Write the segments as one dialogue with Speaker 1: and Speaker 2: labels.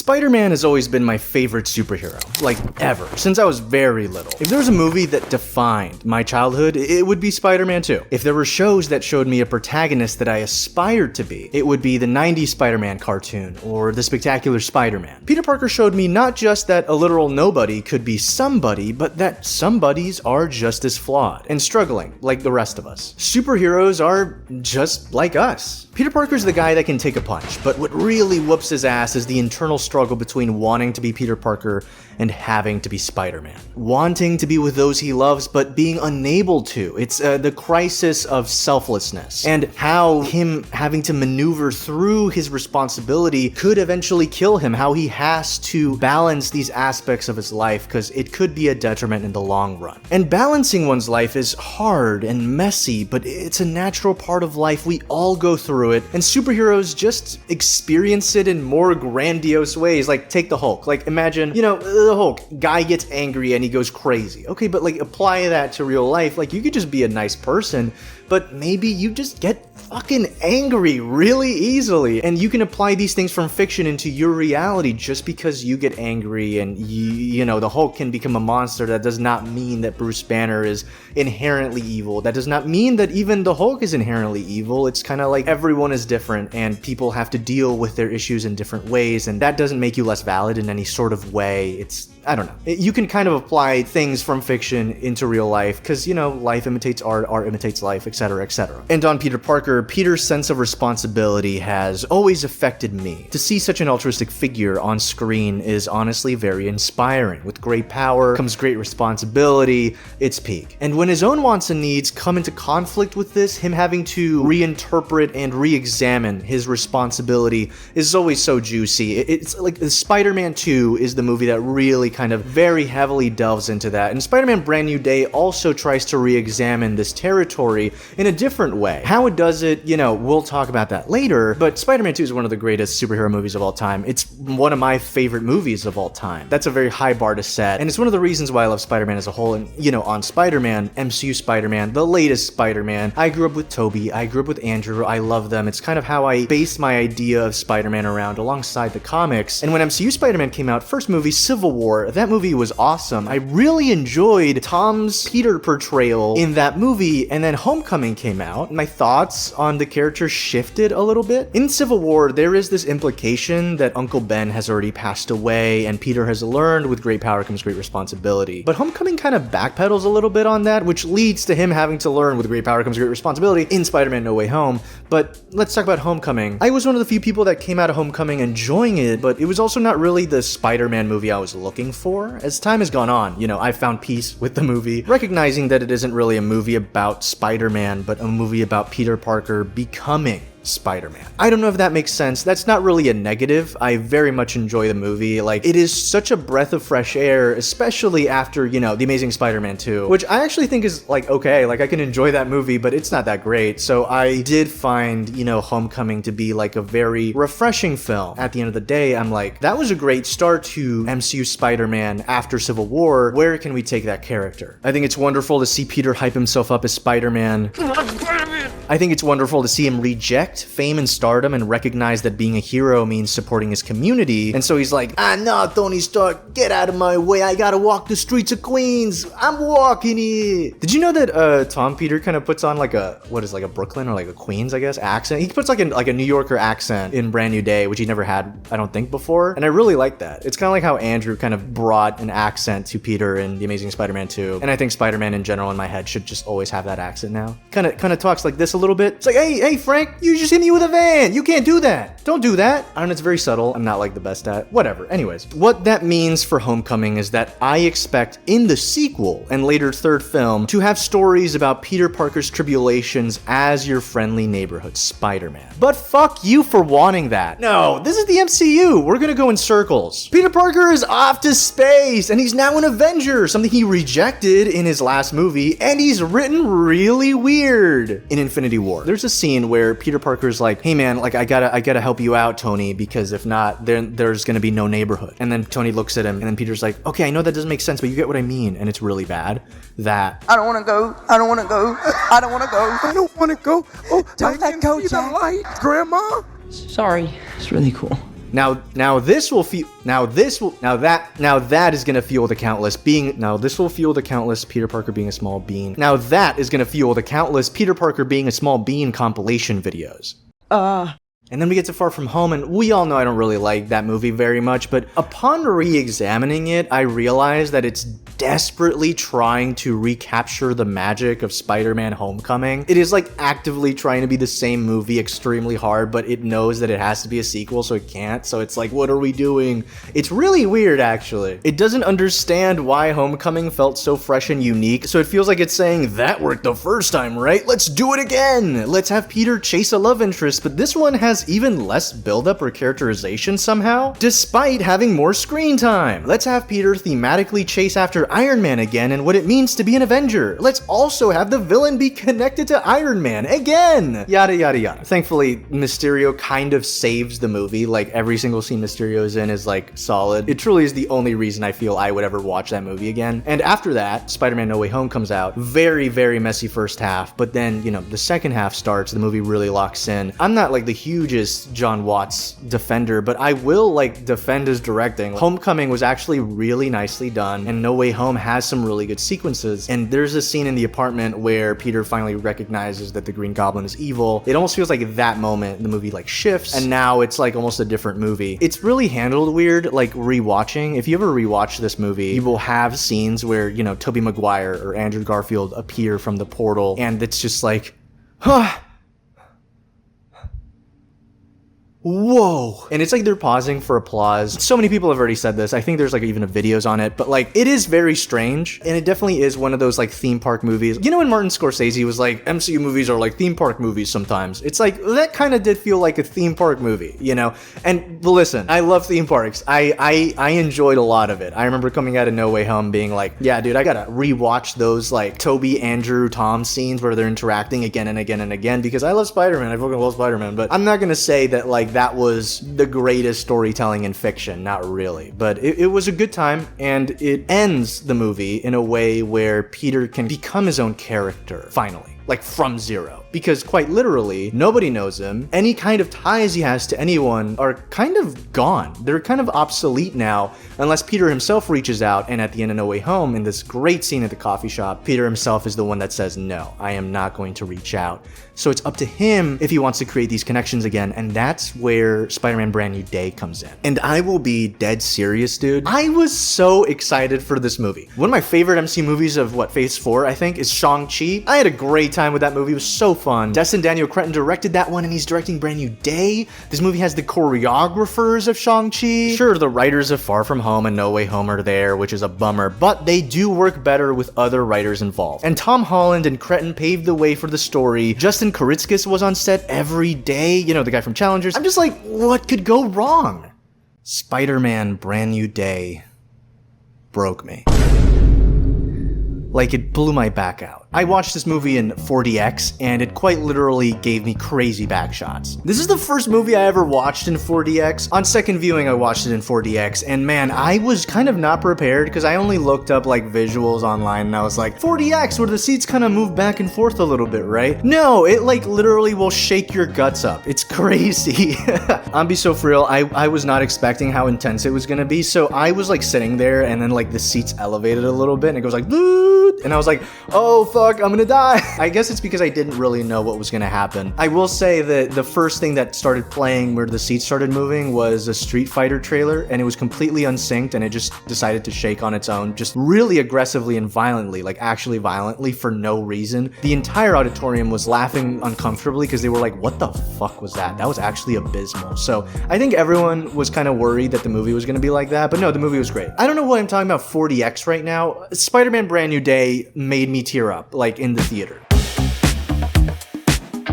Speaker 1: Spider-Man has always been my favorite superhero, like ever, since I was very little. If there was a movie that defined my childhood, it would be Spider-Man 2. If there were shows that showed me a protagonist that I aspired to be, it would be the 90s Spider-Man cartoon or The Spectacular Spider-Man. Peter Parker showed me not just that a literal nobody could be somebody, but that somebodies are just as flawed and struggling like the rest of us. Superheroes are just like us. Peter Parker's the guy that can take a punch, but what really whoops his ass is the internal struggle between wanting to be Peter Parker and having to be Spider-Man. Wanting to be with those he loves, but being unable to. It's the crisis of selflessness, and how him having to maneuver through his responsibility could eventually kill him, how he has to balance these aspects of his life because it could be a detriment in the long run. And balancing one's life is hard and messy, but it's a natural part of life. We all go through it, and superheroes just experience it in more grandiose ways. Like, take the Hulk. Like, imagine, the Hulk, guy gets angry and he goes crazy. Okay, but like, apply that to real life. Like, you could just be a nice person, but maybe you just get fucking angry really easily. And you can apply these things from fiction into your reality. Just because you get angry and the Hulk can become a monster, that does not mean that Bruce Banner is inherently evil. That does not mean that even the Hulk is inherently evil. It's kind of like everyone is different and people have to deal with their issues in different ways, and that doesn't make you less valid in any sort of way. I don't know. You can kind of apply things from fiction into real life because, life imitates art, art imitates life, etc., etc. And on Peter Parker, Peter's sense of responsibility has always affected me. To see such an altruistic figure on screen is honestly very inspiring. With great power comes great responsibility. It's peak. And when his own wants and needs come into conflict with this, him having to reinterpret and re-examine his responsibility is always so juicy. It's like Spider-Man 2 is the movie that really kind of very heavily delves into that. And Spider-Man Brand New Day also tries to re-examine this territory in a different way. How it does it, we'll talk about that later, but Spider-Man 2 is one of the greatest superhero movies of all time. It's one of my favorite movies of all time. That's a very high bar to set, and it's one of the reasons why I love Spider-Man as a whole. And, on Spider-Man, MCU Spider-Man, the latest Spider-Man, I grew up with Tobey, I grew up with Andrew, I love them. It's kind of how I based my idea of Spider-Man around alongside the comics. And when MCU Spider-Man came out, first movie, Civil War, that movie was awesome. I really enjoyed Tom's Peter portrayal in that movie, and then Homecoming came out. My thoughts on the character shifted a little bit. In Civil War, there is this implication that Uncle Ben has already passed away, and Peter has learned with great power comes great responsibility. But Homecoming kind of backpedals a little bit on that, which leads to him having to learn with great power comes great responsibility in Spider-Man No Way Home. But let's talk about Homecoming. I was one of the few people that came out of Homecoming enjoying it, but it was also not really the Spider-Man movie I was looking for. As time has gone on, I found peace with the movie, recognizing that it isn't really a movie about Spider-Man, but a movie about Peter Parker becoming Spider-Man. I don't know if that makes sense. That's not really a negative. I very much enjoy the movie. Like, it is such a breath of fresh air, especially after, The Amazing Spider-Man 2, which I actually think is, okay. Like, I can enjoy that movie, but it's not that great. So I did find, Homecoming to be, a very refreshing film. At the end of the day, I'm like, that was a great start to MCU Spider-Man after Civil War. Where can we take that character? I think it's wonderful to see Peter hype himself up as Spider-Man. I think it's wonderful to see him reject fame and stardom and recognize that being a hero means supporting his community. And so he's like, no, Tony Stark, get out of my way. I gotta walk the streets of Queens. I'm walking it. Did you know that Tom Peter kind of puts on a Brooklyn or a Queens, I guess, accent? He puts like a New Yorker accent in Brand New Day, which he never had, I don't think, before. And I really like that. It's kind of like how Andrew kind of brought an accent to Peter in The Amazing Spider-Man 2. And I think Spider-Man in general in my head should just always have that accent now. Kind of talks like this a little bit. It's like, hey, Frank, you just hit me with a van. You can't do that. Don't do that. I don't know, it's very subtle. I'm not the best at. Whatever. Anyways, what that means for Homecoming is that I expect in the sequel and later third film to have stories about Peter Parker's tribulations as your friendly neighborhood Spider-Man. But fuck you for wanting that. No, this is the MCU. We're gonna go in circles. Peter Parker is off to space and he's now an Avenger, something he rejected in his last movie, and he's written really weird in Infinity War. There's a scene where Peter Parker's like, hey man, I gotta help you out, Tony, because if not, there's gonna be no neighborhood. And then Tony looks at him, and then Peter's like, okay, I know that doesn't make sense, but you get what I mean. And it's really bad. I don't wanna go. I don't wanna go. I don't wanna go.
Speaker 2: I don't wanna go. Oh,
Speaker 3: don't let go,
Speaker 2: see
Speaker 3: Jack.
Speaker 2: the light, Grandma.
Speaker 3: Sorry, it's really cool.
Speaker 1: Now this will fuel the countless Peter Parker being a small bean. Now that is gonna fuel the countless Peter Parker being a small bean compilation videos. And then we get to Far From Home, and we all know I don't really like that movie very much, but upon re-examining it, I realized that it's desperately trying to recapture the magic of Spider-Man Homecoming. It is like actively trying to be the same movie extremely hard, but it knows that it has to be a sequel, so it can't. So it's like, what are we doing? It's really weird, actually. It doesn't understand why Homecoming felt so fresh and unique, so it feels like it's saying, that worked the first time, right? Let's do it again! Let's have Peter chase a love interest, but this one has even less buildup or characterization somehow, despite having more screen time. Let's have Peter thematically chase after Iron Man again and what it means to be an Avenger. Let's also have the villain be connected to Iron Man again! Yada yada yada. Thankfully, Mysterio kind of saves the movie. Like, every single scene Mysterio is in is like solid. It truly is the only reason I feel I would ever watch that movie again. And after that, Spider-Man No Way Home comes out. Very, very messy first half, but then, you know, the second half starts, the movie really locks in. I'm not like the hugest John Watts defender, but I will like defend his directing. Homecoming was actually really nicely done, and No Way Home has some really good sequences. And there's a scene in the apartment where Peter finally recognizes that the Green Goblin is evil. It almost feels like at that moment the movie like shifts, and now it's like almost a different movie. It's really handled weird, like rewatching. If you ever rewatch this movie, you will have scenes where, you know, Tobey Maguire or Andrew Garfield appear from the portal, and it's just like, huh. Whoa. And it's like they're pausing for applause. So many people have already said this. I think there's like even videos on it, but like it is very strange, and it definitely is one of those like theme park movies. You know when Martin Scorsese was like, MCU movies are like theme park movies sometimes? It's like, that kind of did feel like a theme park movie, you know? And listen, I love theme parks. I enjoyed a lot of it. I remember coming out of No Way Home being like, yeah, dude, I gotta rewatch those like Toby, Andrew, Tom scenes where they're interacting again and again and again, because I love Spider-Man. I fucking love Spider-Man, but I'm not gonna say that like that was the greatest storytelling in fiction, not really, but it was a good time, and it ends the movie in a way where Peter can become his own character, finally, like from zero. Because quite literally, nobody knows him. Any kind of ties he has to anyone are kind of gone. They're kind of obsolete now, unless Peter himself reaches out, and at the end of No Way Home, in this great scene at the coffee shop, Peter himself is the one that says, no, I am not going to reach out. So it's up to him if he wants to create these connections again, and that's where Spider-Man Brand New Day comes in. And I will be dead serious, dude. I was so excited for this movie. One of my favorite MC movies of, Phase 4, I think, is Shang-Chi. I had a great time with that movie. It was so fun. Destin Daniel Cretton directed that one, and he's directing Brand New Day. This movie has the choreographers of Shang-Chi. Sure, the writers of Far From Home and No Way Home are there, which is a bummer, but they do work better with other writers involved. And Tom Holland and Cretton paved the way for the story. Justin Kuritzkis was on set every day, you know, the guy from Challengers. I'm just like, what could go wrong? Spider-Man Brand New Day broke me. Like, it blew my back out. I watched this movie in 4DX, and it quite literally gave me crazy back shots. This is the first movie I ever watched in 4DX. On second viewing, I watched it in 4DX, and man, I was kind of not prepared, because I only looked up like visuals online, and I was like, 4DX, where the seats kind of move back and forth a little bit, right? No, it like literally will shake your guts up. It's crazy. I'm be so for real, I was not expecting how intense it was gonna be, so I was like sitting there, and then like the seats elevated a little bit, and it goes like, and I was like, oh fuck, I'm gonna die. I guess it's because I didn't really know what was gonna happen. I will say that the first thing that started playing where the seats started moving was a Street Fighter trailer, and it was completely unsynced, and it just decided to shake on its own, just really aggressively and violently, like actually violently for no reason. The entire auditorium was laughing uncomfortably because they were like, what the fuck was that? That was actually abysmal. So I think everyone was kind of worried that the movie was gonna be like that, but no, the movie was great. I don't know why I'm talking about 4DX right now. Spider-Man Brand New Day made me tear up, like in the theater.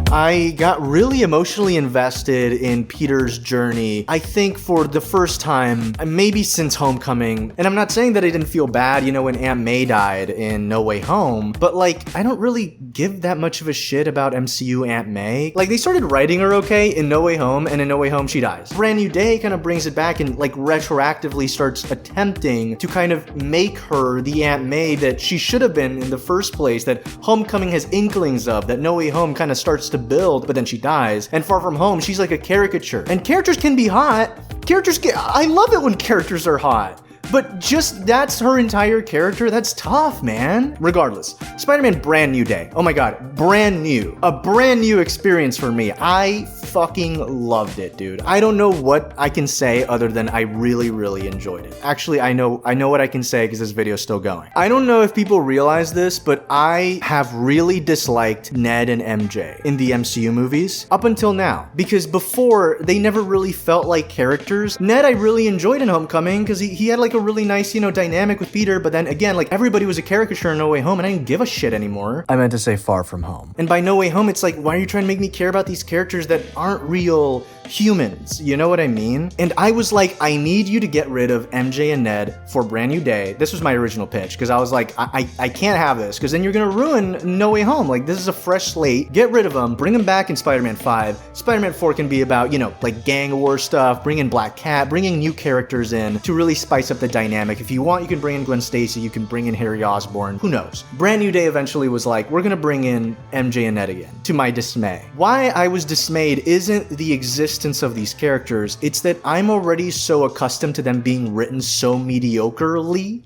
Speaker 1: I got really emotionally invested in Peter's journey, I think for the first time, maybe since Homecoming. And I'm not saying that I didn't feel bad, you know, when Aunt May died in No Way Home, but like, I don't really give that much of a shit about MCU Aunt May. Like, they started writing her okay in No Way Home, and in No Way Home she dies. Brand New Day kind of brings it back and like retroactively starts attempting to kind of make her the Aunt May that she should have been in the first place, that Homecoming has inklings of, that No Way Home kind of starts to build, but then she dies. And Far From Home, she's like a caricature. And characters can be hot, I love it when characters are hot. But just that's her entire character. That's tough, man. Regardless, Spider-Man Brand New Day. Oh my god, brand new. A brand new experience for me. I fucking loved it, dude. I don't know what I can say other than I really, really enjoyed it. Actually, I know what I can say because this video is still going. I don't know if people realize this, but I have really disliked Ned and MJ in the MCU movies up until now. Because before, they never really felt like characters. Ned I really enjoyed in Homecoming because he had like a really nice, dynamic with Peter, but then again, like everybody was a caricature in No Way Home and I didn't give a shit anymore. I meant to say Far From Home. And by No Way Home, it's like, why are you trying to make me care about these characters that aren't real humans? You know what I mean? And I was like, I need you to get rid of MJ and Ned for Brand New Day. This was my original pitch because I was like, I can't have this because then you're gonna ruin No Way Home. Like, this is a fresh slate. Get rid of them, bring them back in Spider-Man 5. Spider-Man 4 can be about, like gang war stuff, bring in Black Cat, bringing new characters in to really spice up the dynamic. If you want, you can bring in Gwen Stacy, you can bring in Harry Osborn, who knows? Brand New Day eventually was like, we're gonna bring in MJ and Ned again, to my dismay. Why I was dismayed isn't the existence of these characters, it's that I'm already so accustomed to them being written so mediocrely.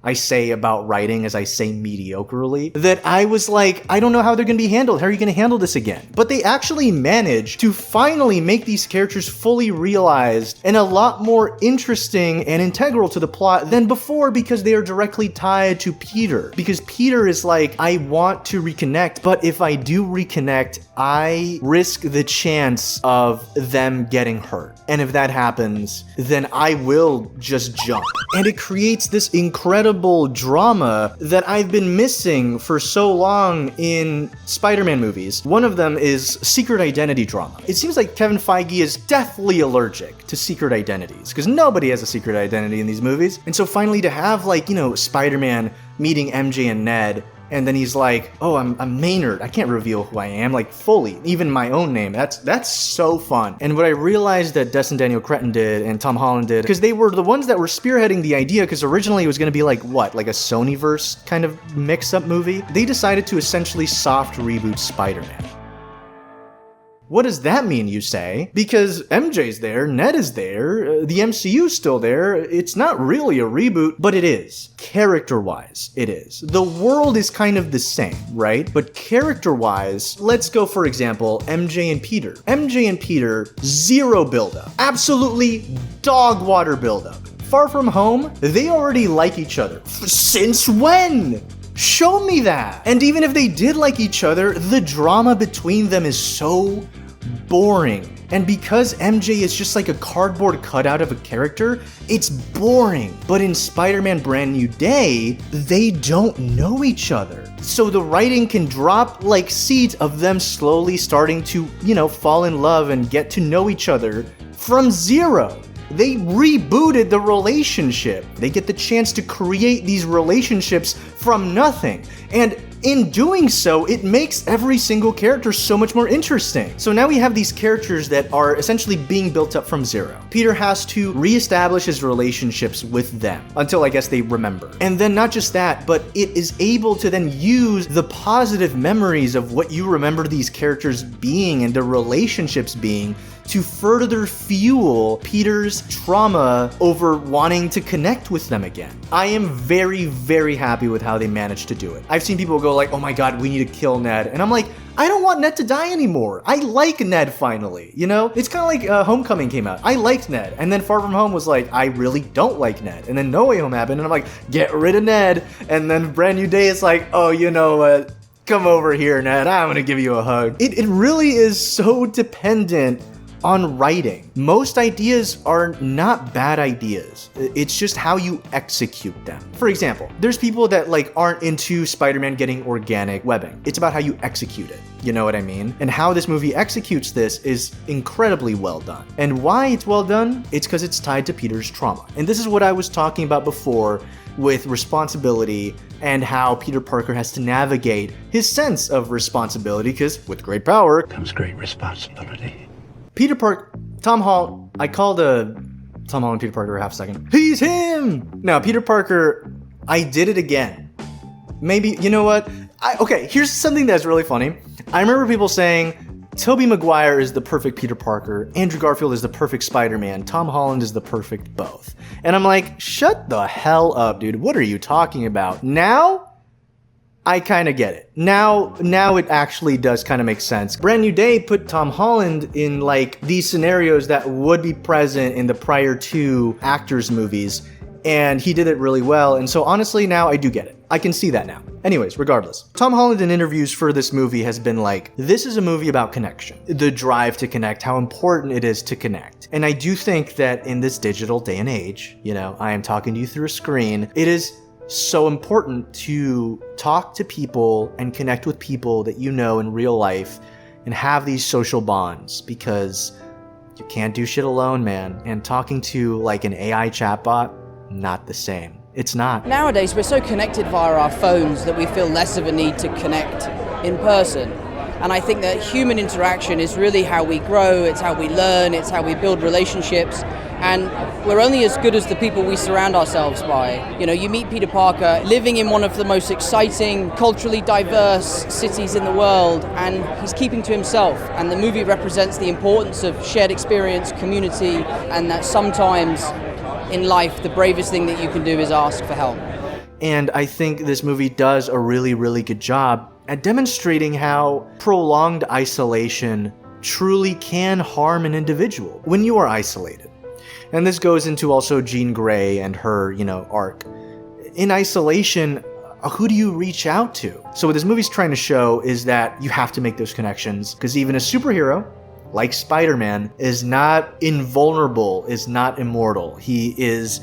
Speaker 1: I say about writing as I say mediocrely, that I was like, I don't know how they're gonna be handled. How are you gonna handle this again? But they actually managed to finally make these characters fully realized and a lot more interesting and integral to the plot than before because they are directly tied to Peter. Because Peter is like, I want to reconnect, but if I do reconnect, I risk the chance of them getting hurt. And if that happens, then I will just jump. And it creates this incredible drama that I've been missing for so long in Spider-Man movies. One of them is secret identity drama. It seems like Kevin Feige is deathly allergic to secret identities because nobody has a secret identity in these movies. And so finally to have like, Spider-Man meeting MJ and Ned, and then he's like, oh, I'm Maynard. I can't reveal who I am, like fully, even my own name. That's so fun. And what I realized that Destin Daniel Cretton did and Tom Holland did, because they were the ones that were spearheading the idea, because originally it was going to be like, what, like a Sonyverse kind of mix-up movie? They decided to essentially soft reboot Spider-Man. What does that mean, you say? Because MJ's there, Ned is there, the MCU's still there, it's not really a reboot, but it is. Character-wise, it is. The world is kind of the same, right? But character-wise, let's go, for example, MJ and Peter. MJ and Peter, zero buildup. Absolutely dog water buildup. Far From Home, they already like each other. Since when? Show me that. And even if they did like each other, the drama between them is so boring. And because MJ is just like a cardboard cutout of a character, it's boring. But in Spider-Man Brand New Day, they don't know each other. So the writing can drop like seeds of them slowly starting to, fall in love and get to know each other from zero. They rebooted the relationship. They get the chance to create these relationships from nothing. And in doing so, it makes every single character so much more interesting. So now we have these characters that are essentially being built up from zero. Peter has to reestablish his relationships with them until I guess they remember. And then not just that, but it is able to then use the positive memories of what you remember these characters being and their relationships being to further fuel Peter's trauma over wanting to connect with them again. I am very, very happy with how they managed to do it. I've seen people go like, oh my god, we need to kill Ned. And I'm like, I don't want Ned to die anymore. I like Ned finally, It's kind of like Homecoming came out. I liked Ned. And then Far From Home was like, I really don't like Ned. And then No Way Home happened and I'm like, get rid of Ned. And then Brand New Day is like, oh, you know what? Come over here, Ned. I'm gonna give you a hug. It really is so dependent on writing. Most ideas are not bad ideas. It's just how you execute them. For example, there's people that aren't into Spider-Man getting organic webbing. It's about how you execute it. You know what I mean? And how this movie executes this is incredibly well done. And why it's well done? It's because it's tied to Peter's trauma. And this is what I was talking about before with responsibility and how Peter Parker has to navigate his sense of responsibility, because with great power
Speaker 2: comes great responsibility.
Speaker 1: Peter Parker, Tom Holland, I called Tom Holland Peter Parker a half second. He's him! Now, Peter Parker, I did it again. Maybe, you know what? Okay, here's something that's really funny. I remember people saying, Tobey Maguire is the perfect Peter Parker, Andrew Garfield is the perfect Spider-Man, Tom Holland is the perfect both. And I'm like, shut the hell up, dude. What are you talking about? Now, I kind of get it. Now it actually does kind of make sense. Brand New Day put Tom Holland in like these scenarios that would be present in the prior 2 Actors movies, and he did it really well. And so honestly, now I do get it. I can see that now. Anyways, regardless, Tom Holland in interviews for this movie has been like, this is a movie about connection, the drive to connect, how important it is to connect. And I do think that in this digital day and age, I am talking to you through a screen, it is so important to talk to people and connect with people that you know in real life and have these social bonds, because you can't do shit alone, man. And talking to like an AI chatbot, not the same. It's not.
Speaker 3: Nowadays, we're so connected via our phones that we feel less of a need to connect in person. And I think that human interaction is really how we grow, it's how we learn, it's how we build relationships. And we're only as good as the people we surround ourselves by. You meet Peter Parker living in one of the most exciting, culturally diverse cities in the world, and he's keeping to himself. And the movie represents the importance of shared experience, community, and that sometimes in life, the bravest thing that you can do is ask for help.
Speaker 1: And I think this movie does a really, really good job at demonstrating how prolonged isolation truly can harm an individual when you are isolated. And this goes into also Jean Grey and her, arc. In isolation, who do you reach out to? So what this movie's trying to show is that you have to make those connections, because even a superhero, like Spider-Man, is not invulnerable, is not immortal. He is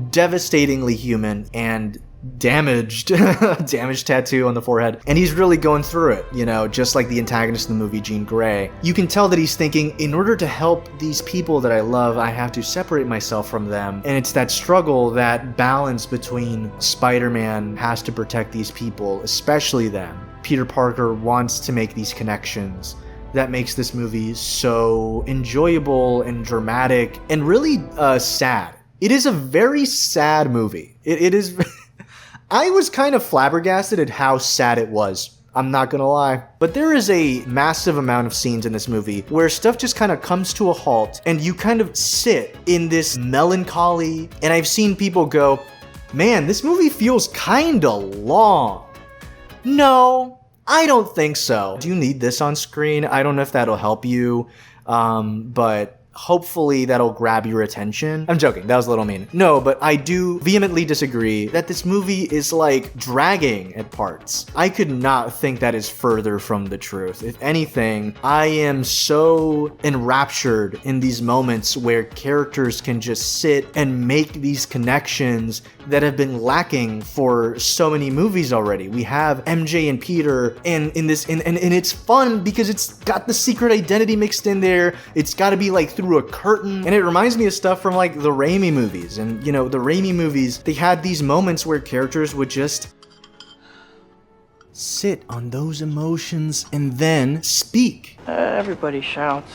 Speaker 1: devastatingly human and damaged tattoo on the forehead, and he's really going through it, just like the antagonist in the movie, Jean Grey. You can tell that he's thinking, in order to help these people that I love, I have to separate myself from them. And it's that struggle, that balance between Spider-Man has to protect these people, especially them. Peter Parker wants to make these connections. That makes this movie so enjoyable and dramatic and really sad. It is a very sad movie. It is... I was kind of flabbergasted at how sad it was. I'm not gonna lie. But there is a massive amount of scenes in this movie where stuff just kind of comes to a halt and you kind of sit in this melancholy. And I've seen people go, man, this movie feels kinda long. No, I don't think so. Do you need this on screen? I don't know if that'll help you, but hopefully that'll grab your attention. I'm joking, that was a little mean. No, but I do vehemently disagree that this movie is like dragging at parts. I could not think that is further from the truth. If anything, I am so enraptured in these moments where characters can just sit and make these connections that have been lacking for so many movies already. We have MJ and Peter, and it's fun because it's got the secret identity mixed in there. It's got to be like through a curtain, and it reminds me of stuff from like the Raimi movies. And the Raimi movies, they had these moments where characters would just sit on those emotions and then speak.
Speaker 4: Everybody shouts.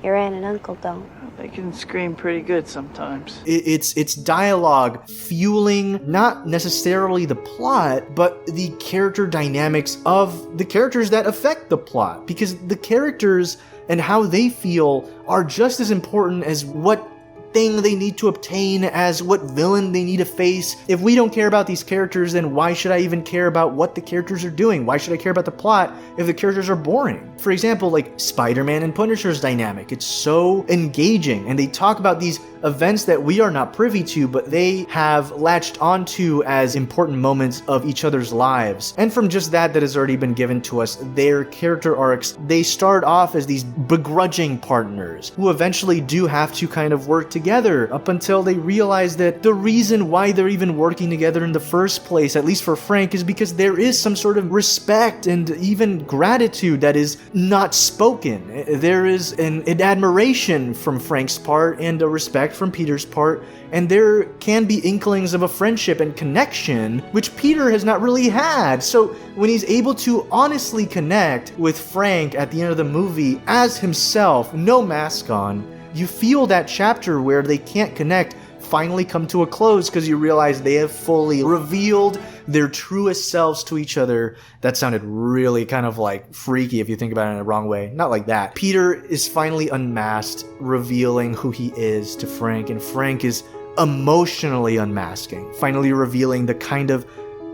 Speaker 5: Your aunt and uncle don't.
Speaker 4: They can scream pretty good sometimes.
Speaker 1: It's dialogue fueling not necessarily the plot, but the character dynamics of the characters that affect the plot. Because the characters and how they feel are just as important as what thing they need to obtain, as what villain they need to face. If we don't care about these characters, then why should I even care about what the characters are doing? Why should I care about the plot if the characters are boring? For example, like Spider-Man and Punisher's dynamic. It's so engaging, and they talk about these events that we are not privy to, but they have latched onto as important moments of each other's lives. And from just that has already been given to us, their character arcs, they start off as these begrudging partners who eventually do have to kind of work together up until they realize that the reason why they're even working together in the first place, at least for Frank, is because there is some sort of respect and even gratitude that is not spoken. There is an admiration from Frank's part and a respect from Peter's part, and there can be inklings of a friendship and connection which Peter has not really had. So when he's able to honestly connect with Frank at the end of the movie as himself, no mask on, you feel that chapter where they can't connect finally come to a close because you realize they have fully revealed their truest selves to each other. That sounded really kind of like freaky if you think about it in a wrong way. Not like that. Peter is finally unmasked, revealing who he is to Frank, and Frank is emotionally unmasking, finally revealing the kind of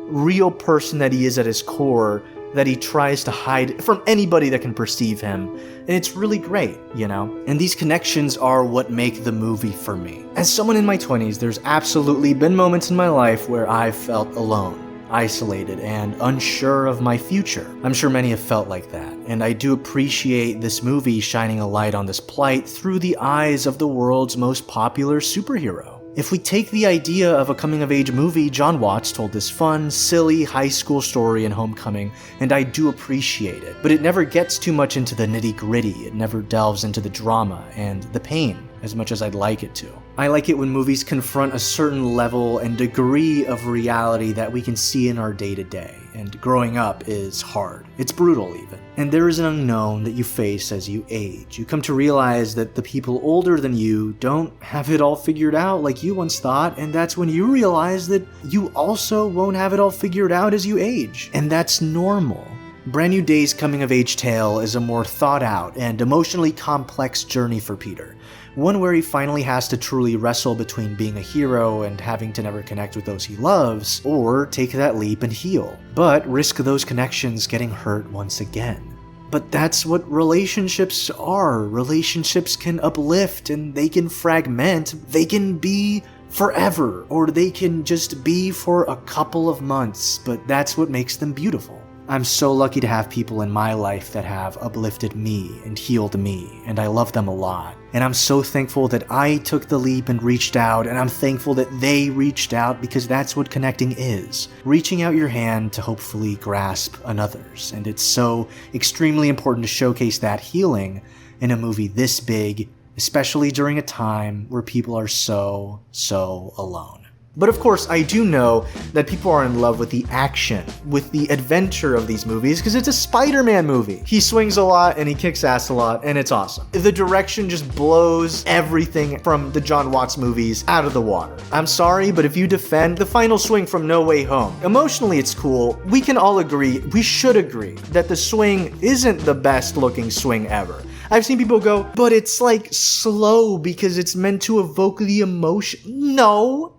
Speaker 1: real person that he is at his core, that he tries to hide from anybody that can perceive him. And it's really great, you know? And these connections are what make the movie for me. As someone in my 20s, there's absolutely been moments in my life where I've felt alone, isolated, and unsure of my future. I'm sure many have felt like that, and I do appreciate this movie shining a light on this plight through the eyes of the world's most popular superhero. If we take the idea of a coming-of-age movie, John Watts told this fun, silly, high school story in Homecoming, and I do appreciate it. But it never gets too much into the nitty-gritty, it never delves into the drama and the pain as much as I'd like it to. I like it when movies confront a certain level and degree of reality that we can see in our day-to-day, and growing up is hard. It's brutal even. And there is an unknown that you face as you age. You come to realize that the people older than you don't have it all figured out like you once thought, and that's when you realize that you also won't have it all figured out as you age. And that's normal. Brand New Day's coming-of-age tale is a more thought-out and emotionally complex journey for Peter. One where he finally has to truly wrestle between being a hero and having to never connect with those he loves, or take that leap and heal, but risk those connections getting hurt once again. But that's what relationships are. Relationships can uplift and they can fragment. They can be forever, or they can just be for a couple of months, but that's what makes them beautiful. I'm so lucky to have people in my life that have uplifted me and healed me, and I love them a lot. And I'm so thankful that I took the leap and reached out, and I'm thankful that they reached out, because that's what connecting is. Reaching out your hand to hopefully grasp another's, and it's so extremely important to showcase that healing in a movie this big, especially during a time where people are so alone. But of course, I do know that people are in love with the action, with the adventure of these movies, because it's a Spider-Man movie. He swings a lot and he kicks ass a lot, and it's awesome. The direction just blows everything from the John Watts movies out of the water. I'm sorry, but if you defend the final swing from No Way Home, emotionally it's cool. We can all agree, we should agree, that the swing isn't the best looking swing ever. I've seen people go, but it's like slow because it's meant to evoke the emotion. No.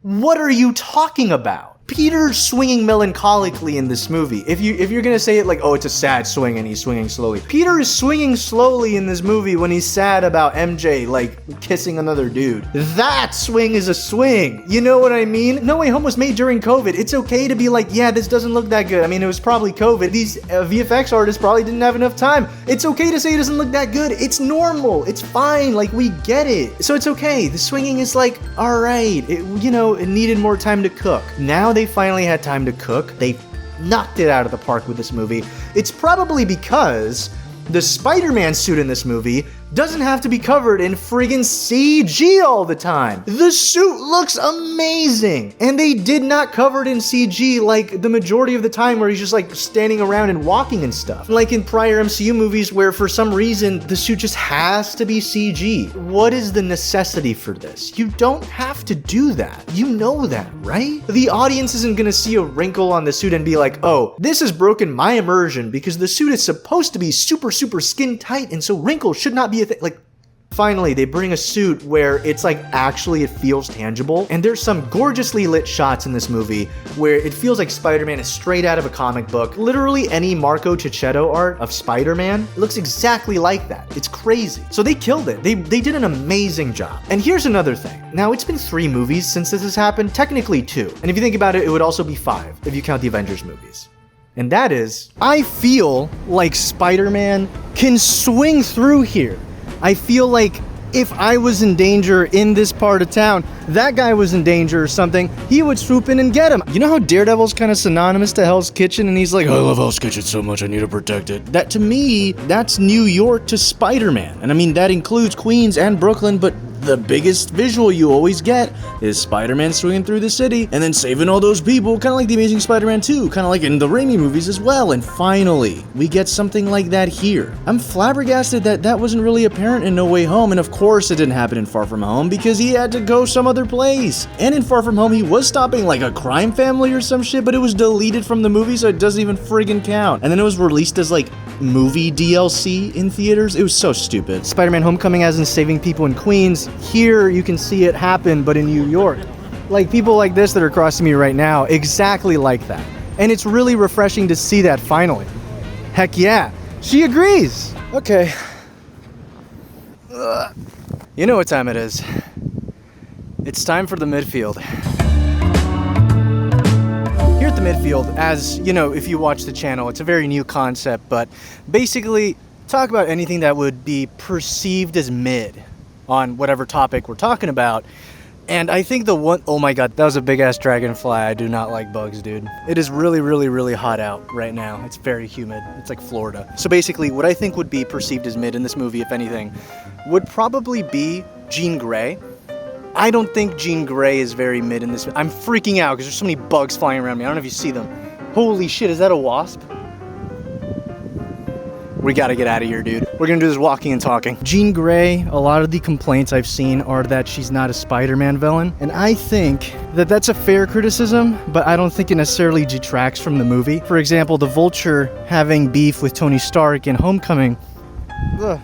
Speaker 1: What are you talking about? Peter's swinging melancholically in this movie. If you're gonna say it like, oh, it's a sad swing and he's swinging slowly. Peter is swinging slowly in this movie when he's sad about MJ, like, kissing another dude. That swing is a swing. You know what I mean? No Way Home was made during COVID. It's okay to be like, yeah, this doesn't look that good. I mean, it was probably COVID. These VFX artists probably didn't have enough time. It's okay to say it doesn't look that good. It's normal. It's fine. Like, we get it. So it's okay. The swinging is like, all right. It needed more time to cook. Now they finally had time to cook. They knocked it out of the park with this movie. It's probably because the Spider-Man suit in this movie doesn't have to be covered in friggin' CG all the time. The suit looks amazing, and they did not cover it in CG like the majority of the time where he's just like standing around and walking and stuff. Like in prior MCU movies where for some reason the suit just has to be CG. What is the necessity for this? You don't have to do that. You know that, right? The audience isn't gonna see a wrinkle on the suit and be like, oh, this has broken my immersion because the suit is supposed to be super skin tight, and so wrinkles should not be a thing. Like, finally, they bring a suit where it's like actually it feels tangible, and there's some gorgeously lit shots in this movie where it feels like Spider-Man is straight out of a comic book. Literally any Marco Cicchetto art of Spider-Man looks exactly like that. It's crazy. So they killed it. They did an amazing job. And here's another thing. Now, it's been 3 movies since this has happened, technically 2. And if you think about it, it would also be 5 if you count the Avengers movies. And that is, I feel like Spider-Man can swing through here. I feel like if I was in danger in this part of town, that guy was in danger or something, he would swoop in and get him. You know how Daredevil's kind of synonymous to Hell's Kitchen, and he's like, I love Hell's Kitchen so much, I need to protect it. That, to me, that's New York to Spider-Man. And I mean, that includes Queens and Brooklyn, but the biggest visual you always get is Spider-Man swinging through the city and then saving all those people, kind of like The Amazing Spider-Man 2, kind of like in the Raimi movies as well. And finally, we get something like that here. I'm flabbergasted that that wasn't really apparent in No Way Home, and of course it didn't happen in Far From Home because he had to go some other place. And in Far From Home, he was stopping like a crime family or some shit, but it was deleted from the movie, so it doesn't even friggin' count. And then it was released as like movie DLC in theaters. It was so stupid. Spider-Man Homecoming as in saving people in Queens. Here you can see it happen, but in New York. Like people like this that are crossing me right now, exactly like that. And it's really refreshing to see that finally. Heck yeah, she agrees. Okay. You know what time it is. It's time for the midfield. Here at the midfield, as you know, if you watch the channel, it's a very new concept, but basically talk about anything that would be perceived as mid on whatever topic we're talking about. And I think the one, oh my god, that was a big ass dragonfly. I do not like bugs, dude. It is really, really, really hot out right now. It's very humid. It's like Florida. So basically, what I think would be perceived as mid in this movie, if anything, would probably be Jean Grey. I don't think Jean Grey is very mid in this. I'm freaking out because there's so many bugs flying around me. I don't know if you see them. Holy shit, is that a wasp? We gotta get out of here, dude. We're gonna do this walking and talking. Jean Grey, a lot of the complaints I've seen are that she's not a Spider-Man villain. And I think that that's a fair criticism, but I don't think it necessarily detracts from the movie. For example, the Vulture having beef with Tony Stark in Homecoming. Ugh.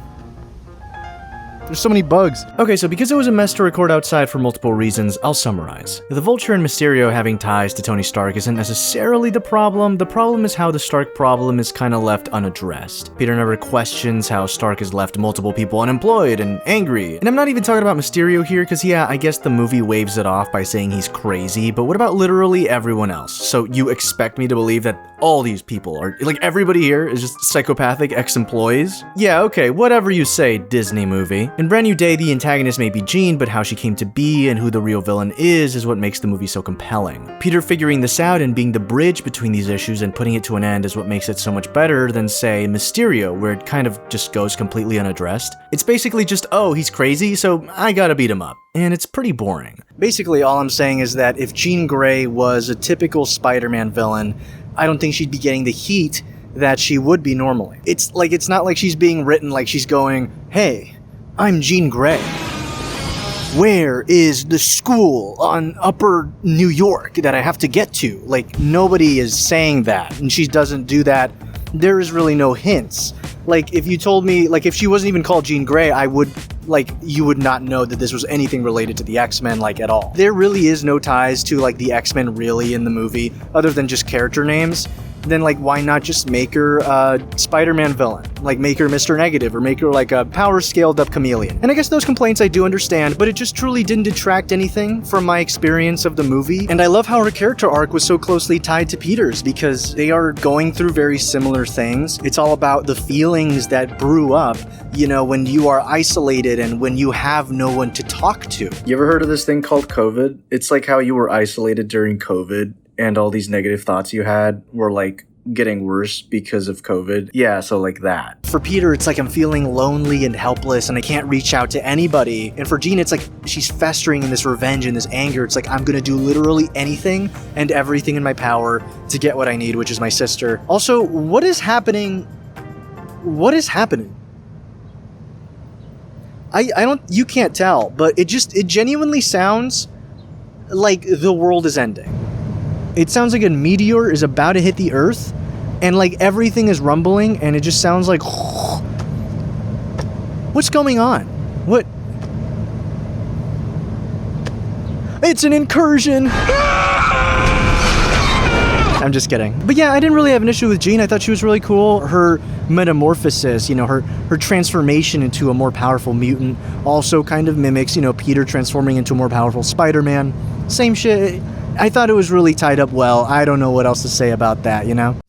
Speaker 1: There's so many bugs. Okay, so because it was a mess to record outside for multiple reasons, I'll summarize. The Vulture and Mysterio having ties to Tony Stark isn't necessarily the problem. The problem is how the Stark problem is kind of left unaddressed. Peter never questions how Stark has left multiple people unemployed and angry. And I'm not even talking about Mysterio here, because yeah, I guess the movie waves it off by saying he's crazy, but what about literally everyone else? So you expect me to believe that all these people are, like everybody here is just psychopathic ex-employees? Yeah, okay, whatever you say, Disney movie. In Brand New Day, the antagonist may be Jean, but how she came to be and who the real villain is what makes the movie so compelling. Peter figuring this out and being the bridge between these issues and putting it to an end is what makes it so much better than, say, Mysterio, where it kind of just goes completely unaddressed. It's basically just, oh, he's crazy, so I gotta beat him up. And it's pretty boring. Basically, all I'm saying is that if Jean Grey was a typical Spider-Man villain, I don't think she'd be getting the heat that she would be normally. It's not like she's being written like she's going, hey, I'm Jean Grey. Where is the school on Upper New York that I have to get to? Like, nobody is saying that, and she doesn't do that. There is really no hints. Like, if you told me, like, if she wasn't even called Jean Grey, I would, like, you would not know that this was anything related to the X-Men, like, at all. There really is no ties to, like, the X-Men really in the movie, other than just character names. Then, like, why not just make her a Spider-Man villain? Like, make her Mr. Negative, or make her, like, a power-scaled-up chameleon. And I guess those complaints I do understand, but it just truly didn't detract anything from my experience of the movie. And I love how her character arc was so closely tied to Peter's, because they are going through very similar things. It's all about the feelings that brew up, you know, when you are isolated and when you have no one to talk to. You ever heard of this thing called COVID? It's like how you were isolated during COVID, and all these negative thoughts you had were like getting worse because of COVID. Yeah, so like that. For Peter, it's like I'm feeling lonely and helpless and I can't reach out to anybody. And for Jean, it's like she's festering in this revenge and this anger. It's like I'm gonna do literally anything and everything in my power to get what I need, which is my sister. Also, what is happening? What is happening? You can't tell, but it genuinely sounds like the world is ending. It sounds like a meteor is about to hit the Earth, and like everything is rumbling, and it just sounds like... What's going on? What? It's an incursion! I'm just kidding. But yeah, I didn't really have an issue with Jean. I thought she was really cool. Her metamorphosis, you know, her transformation into a more powerful mutant also kind of mimics, you know, Peter transforming into a more powerful Spider-Man. Same shit. I thought it was really tied up well. I don't know what else to say about that, you know?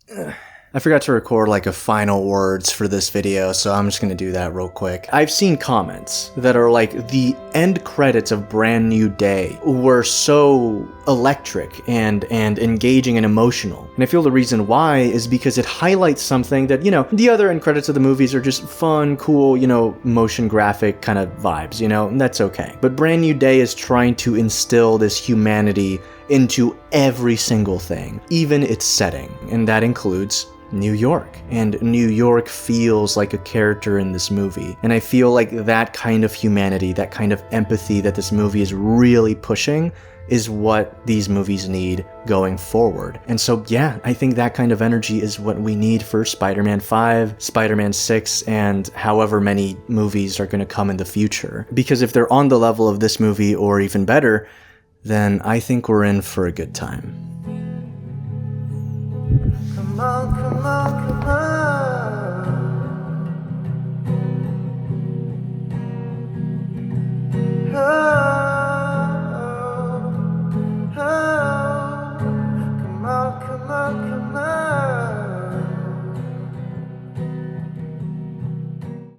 Speaker 1: I forgot to record like a final words for this video, so I'm just gonna do that real quick. I've seen comments that are like, the end credits of Brand New Day were so electric and engaging and emotional. And I feel the reason why is because it highlights something that, you know, the other end credits of the movies are just fun, cool, you know, motion graphic kind of vibes, you know, and that's okay. But Brand New Day is trying to instill this humanity into every single thing, even its setting, and that includes New York. And New York feels like a character in this movie. And I feel like that kind of humanity, that kind of empathy that this movie is really pushing is what these movies need going forward. And so yeah, I think that kind of energy is what we need for Spider-Man 5, Spider-Man 6, and however many movies are going to come in the future. Because if they're on the level of this movie or even better, then I think we're in for a good time.
Speaker 6: Come on,